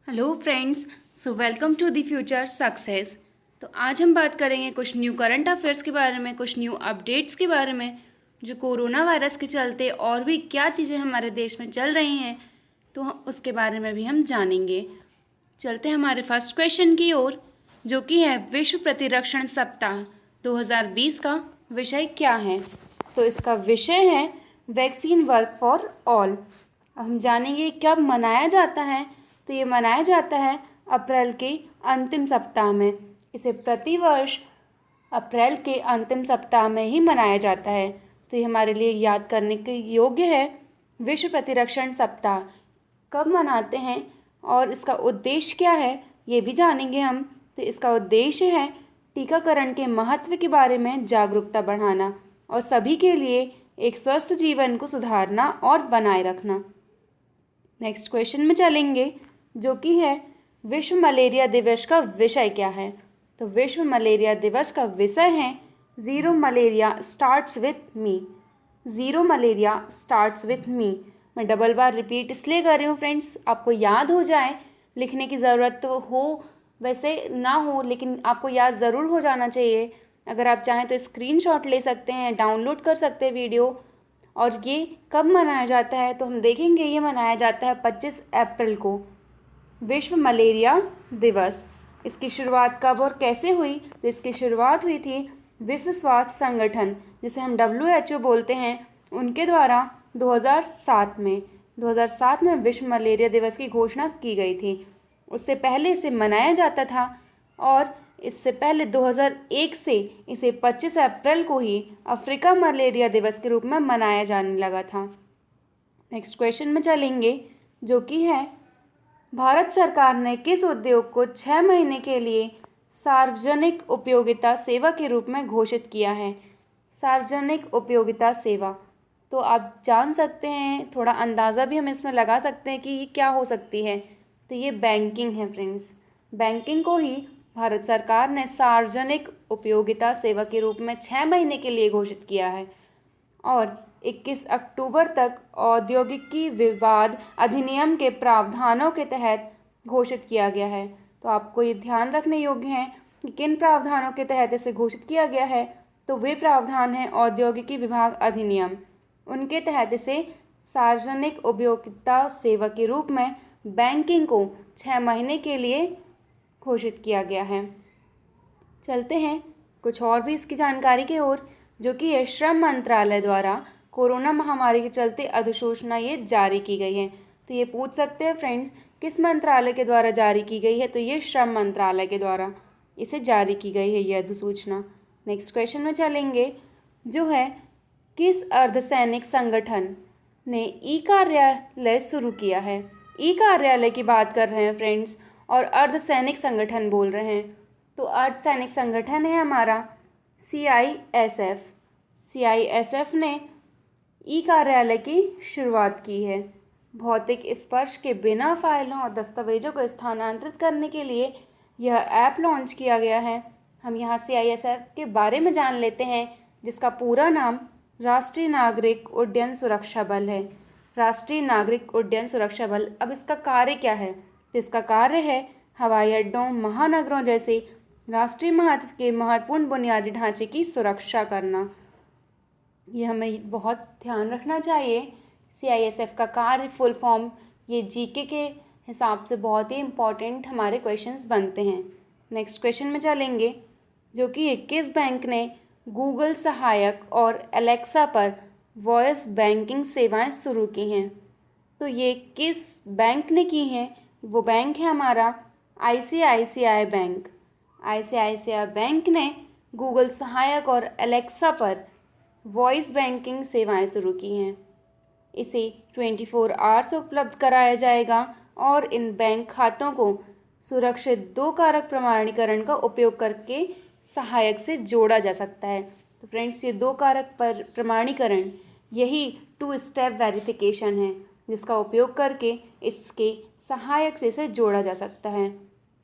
Hello friends. Welcome to the future success. तो आज हम बात करेंगे कुछ न्यू करंट अफेयर्स के बारे में, कुछ न्यू अपडेट्स के बारे में जो कोरोना वायरस के चलते और भी क्या चीज़ें हमारे देश में चल रही हैं, तो उसके बारे में भी हम जानेंगे। चलते हैं हमारे फर्स्ट क्वेश्चन की ओर, जो कि है विश्व प्रतिरक्षण सप्ताह 2020 का विषय क्या है। तो इसका विषय है वैक्सीन वर्क फॉर ऑल। हम जानेंगे कब मनाया जाता है। तो ये मनाया जाता है अप्रैल के अंतिम सप्ताह में। इसे प्रतिवर्ष अप्रैल के अंतिम सप्ताह में ही मनाया जाता है। तो ये हमारे लिए याद करने के योग्य है। विश्व प्रतिरक्षण सप्ताह कब मनाते हैं और इसका उद्देश्य क्या है, ये भी जानेंगे हम। तो इसका उद्देश्य है टीकाकरण के महत्व के बारे में जागरूकता बढ़ाना और सभी के लिए एक स्वस्थ जीवन को सुधारना और बनाए रखना। नेक्स्ट क्वेश्चन में चलेंगे, जो कि है विश्व मलेरिया दिवस का विषय क्या है। तो विश्व मलेरिया दिवस का विषय है zero malaria starts with me. Zero malaria starts with me. मैं डबल बार रिपीट इसलिए कर रही हूँ फ्रेंड्स, आपको याद हो जाए। लिखने की ज़रूरत तो हो वैसे ना हो, लेकिन आपको याद ज़रूर हो जाना चाहिए। अगर आप चाहें तो स्क्रीनशॉट ले सकते हैं, डाउनलोड कर सकते हैं वीडियो। और ये कब मनाया जाता है, तो हम देखेंगे ये मनाया जाता है 25 अप्रैल को, विश्व मलेरिया दिवस। इसकी शुरुआत कब और कैसे हुई, तो इसकी शुरुआत हुई थी विश्व स्वास्थ्य संगठन, जिसे हम WHO बोलते हैं, उनके द्वारा 2007 में 2007 में विश्व मलेरिया दिवस की घोषणा की गई थी। उससे पहले इसे मनाया जाता था और इससे पहले 2001 से इसे 25 अप्रैल को ही अफ्रीका मलेरिया दिवस के रूप में मनाया जाने लगा था। नेक्स्ट क्वेश्चन में चलेंगे, जो कि है भारत सरकार ने किस उद्योग को 6 महीने के लिए सार्वजनिक उपयोगिता सेवा के रूप में घोषित किया है। सार्वजनिक उपयोगिता सेवा, तो आप जान सकते हैं, थोड़ा अंदाज़ा भी हम इसमें लगा सकते हैं कि ये क्या हो सकती है। तो ये बैंकिंग है फ्रेंड्स। बैंकिंग को ही भारत सरकार ने सार्वजनिक उपयोगिता सेवा के रूप में 6 महीने के लिए घोषित किया है और 21 अक्टूबर तक औद्योगिकी विवाद अधिनियम के प्रावधानों के तहत घोषित किया गया है। तो आपको ये ध्यान रखने योग्य है कि किन प्रावधानों के तहत इसे घोषित किया गया है। तो वे प्रावधान हैं औद्योगिकी विभाग अधिनियम, उनके तहत इसे सार्वजनिक उपयोगिता सेवा के रूप में बैंकिंग को 6 महीने के लिए घोषित किया गया है। चलते हैं कुछ और भी इसकी जानकारी की ओर, जो कि है श्रम मंत्रालय द्वारा कोरोना महामारी के चलते अधिसूचना ये जारी की गई है। तो ये पूछ सकते हैं फ्रेंड्स, किस मंत्रालय के द्वारा जारी की गई है, तो ये श्रम मंत्रालय के द्वारा इसे जारी की गई है ये अधिसूचना। नेक्स्ट क्वेश्चन में चलेंगे, जो है किस अर्धसैनिक संगठन ने ई कार्यालय शुरू किया है। ई कार्यालय की बात कर रहे हैं फ्रेंड्स और अर्धसैनिक संगठन बोल रहे हैं। तो अर्धसैनिक संगठन है हमारा CISF। CISF ने ई कार्यालय की शुरुआत की है। भौतिक स्पर्श के बिना फाइलों और दस्तावेजों को स्थानांतरित करने के लिए यह ऐप लॉन्च किया गया है। हम यहाँ CISF के बारे में जान लेते हैं, जिसका पूरा नाम राष्ट्रीय नागरिक उड्डयन सुरक्षा बल है। राष्ट्रीय नागरिक उड्डयन सुरक्षा बल। अब इसका कार्य क्या है, तो इसका कार्य है हवाई अड्डों, महानगरों जैसे राष्ट्रीय महत्व के महत्वपूर्ण बुनियादी ढांचे की सुरक्षा करना। ये हमें बहुत ध्यान रखना चाहिए। CISF का कार्य फुल फॉर्म, ये GK के हिसाब से बहुत ही इम्पॉर्टेंट हमारे क्वेश्चंस बनते हैं। नेक्स्ट क्वेश्चन में चलेंगे, जो कि किस बैंक ने गूगल सहायक और एलेक्सा पर वॉइस बैंकिंग सेवाएं शुरू की हैं। तो ये किस बैंक ने की हैं, वो बैंक है हमारा ICICI बैंक। ICICI बैंक ने गूगल सहायक और एलेक्सा पर वॉइस बैंकिंग सेवाएं शुरू की हैं। इसे 24 आवर्स उपलब्ध कराया जाएगा और इन बैंक खातों को सुरक्षित 2 कारक प्रमाणीकरण का उपयोग करके सहायक से जोड़ा जा सकता है। तो फ्रेंड्स, ये 2 कारक पर प्रमाणीकरण, यही 2 स्टेप वेरिफिकेशन है, जिसका उपयोग करके इसके सहायक से इसे जोड़ा जा सकता है।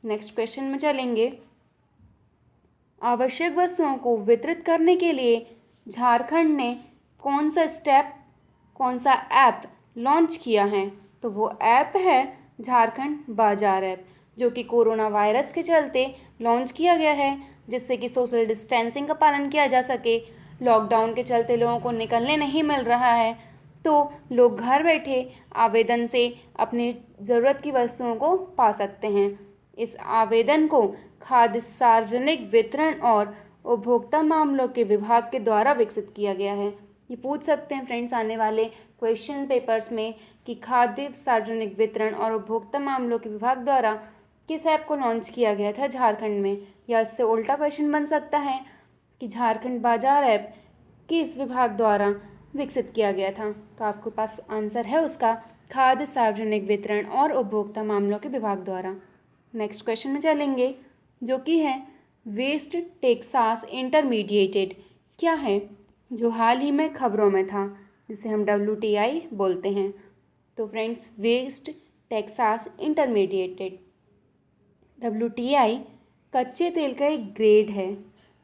नेक्स्ट क्वेश्चन में चलेंगे, आवश्यक वस्तुओं को वितरित करने के लिए झारखंड ने कौन सा ऐप लॉन्च किया है। तो वो ऐप है झारखंड बाजार ऐप, जो कि कोरोना वायरस के चलते लॉन्च किया गया है, जिससे कि सोशल डिस्टेंसिंग का पालन किया जा सके। लॉकडाउन के चलते लोगों को निकलने नहीं मिल रहा है, तो लोग घर बैठे आवेदन से अपनी ज़रूरत की वस्तुओं को पा सकते हैं। इस आवेदन को खाद्य सार्वजनिक वितरण और उपभोक्ता मामलों के विभाग के द्वारा विकसित किया गया है। ये पूछ सकते हैं फ्रेंड्स आने वाले क्वेश्चन पेपर्स में कि खाद्य सार्वजनिक वितरण और उपभोक्ता मामलों के विभाग द्वारा किस ऐप को लॉन्च किया गया था झारखंड में, या इससे उल्टा क्वेश्चन बन सकता है कि झारखंड बाजार ऐप किस विभाग द्वारा विकसित किया गया था। तो आपके पास आंसर है उसका खाद्य सार्वजनिक वितरण और उपभोक्ता मामलों के विभाग द्वारा। नेक्स्ट क्वेश्चन में चलेंगे, जो कि है वेस्ट टेक्सास इंटरमीडिएटेड क्या है, जो हाल ही में खबरों में था, जिसे हम WTI बोलते हैं। तो friends, West Texas intermediated WTI कच्चे तेल का एक ग्रेड है।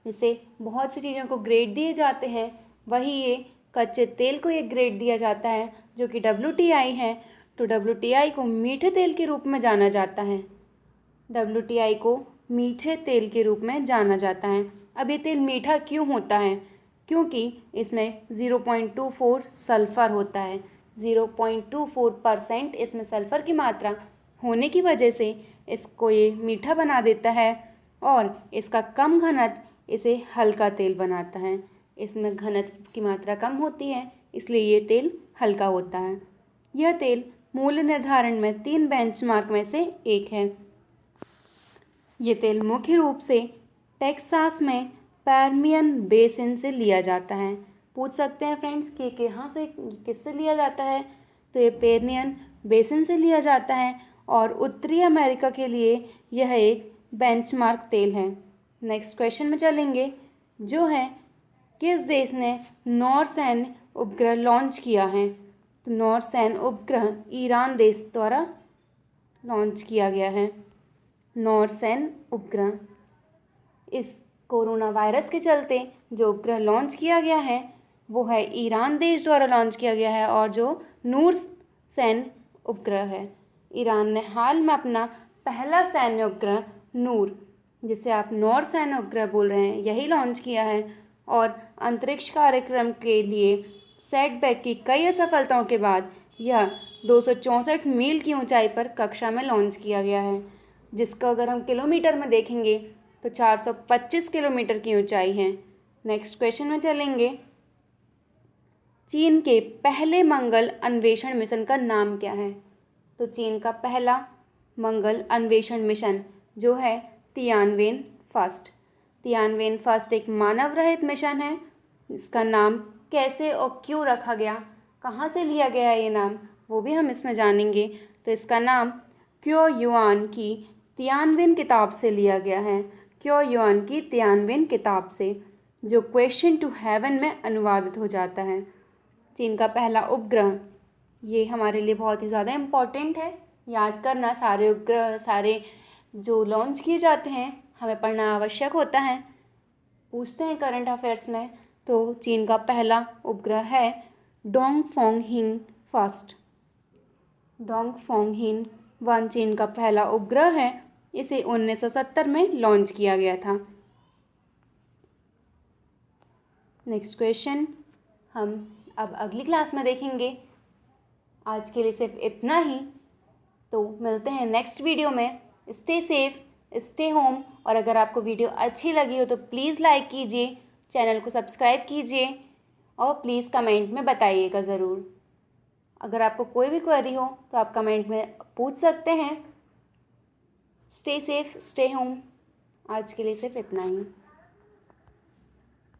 जैसे बहुत सी चीज़ों को ग्रेड दिए जाते हैं, वही ये कच्चे तेल को एक ग्रेड दिया जाता है, जो कि WTI है। तो WTI को मीठे तेल के रूप में जाना जाता है। WTI को मीठे तेल के रूप में जाना जाता है। अब ये तेल मीठा क्यों होता है? क्योंकि इसमें 0.24 सल्फ़र होता है। 0.24% इसमें सल्फ़र की मात्रा होने की वजह से इसको ये मीठा बना देता है, और इसका कम घनत्व इसे हल्का तेल बनाता है। इसमें घनत्व की मात्रा कम होती है, इसलिए ये तेल हल्का होता है। यह तेल मूल्य निर्धारण में 3 बेंचमार्क में से एक है। ये तेल मुख्य रूप से टेक्सास में पर्मियन बेसिन से लिया जाता है। पूछ सकते हैं फ्रेंड्स कि कहाँ से, किससे लिया जाता है? तो ये पर्मियन बेसिन से लिया जाता है, और उत्तरी अमेरिका के लिए यह एक बेंचमार्क तेल है। नेक्स्ट क्वेश्चन में चलेंगे, जो है किस देश ने नौरसैन उपग्रह लॉन्च किया है? तो नौरसैन उपग्रह ईरान देश द्वारा लॉन्च किया गया है। नौरसैन उपग्रह, इस कोरोना वायरस के चलते जो उपग्रह लॉन्च किया गया है वो है ईरान देश द्वारा लॉन्च किया गया है, और जो नूरसैन उपग्रह है, ईरान ने हाल में अपना पहला सैन्य उपग्रह नूर, जिसे आप नौरसैन उपग्रह बोल रहे हैं, यही लॉन्च किया है। और अंतरिक्ष कार्यक्रम के लिए सेटबैक की कई असफलताओं के बाद यह 264 मील की ऊंचाई पर कक्षा में लॉन्च किया गया है, जिसका अगर हम किलोमीटर में देखेंगे तो 425 किलोमीटर की ऊंचाई है। नेक्स्ट क्वेश्चन में चलेंगे, चीन के पहले मंगल अन्वेषण मिशन का नाम क्या है? तो चीन का पहला मंगल अन्वेषण मिशन जो है तियानवेन फर्स्ट। तियानवेन फर्स्ट एक मानव रहित मिशन है। इसका नाम कैसे और क्यों रखा गया, कहाँ से लिया गया है ये नाम, वो भी हम इसमें जानेंगे। तो इसका नाम क्यो युआन की तियानवेन किताब से लिया गया है। क्यो युआन की तियानवेन किताब से, जो क्वेश्चन टू हेवन में अनुवादित हो जाता है। चीन का पहला उपग्रह, ये हमारे लिए बहुत ही ज़्यादा इम्पॉर्टेंट है, याद करना। सारे उपग्रह, सारे जो लॉन्च किए जाते हैं, हमें पढ़ना आवश्यक होता है। पूछते हैं करंट अफेयर्स में, तो चीन का पहला उपग्रह है डोंगफोंगहिन फर्स्ट। डोंगफोंगहिन 1 चीन का पहला उपग्रह है। इसे 1970 में लॉन्च किया गया था। नेक्स्ट क्वेश्चन हम अब अगली क्लास में देखेंगे। आज के लिए सिर्फ इतना ही, तो मिलते हैं नेक्स्ट वीडियो में। स्टे सेफ, स्टे होम, और अगर आपको वीडियो अच्छी लगी हो तो प्लीज़ लाइक कीजिए, चैनल को सब्सक्राइब कीजिए, और प्लीज़ कमेंट में बताइएगा ज़रूर। अगर आपको कोई भी क्वेरी हो तो आप कमेंट में पूछ सकते हैं। Stay safe, stay home. आज के लिए सिर्फ इतना ही।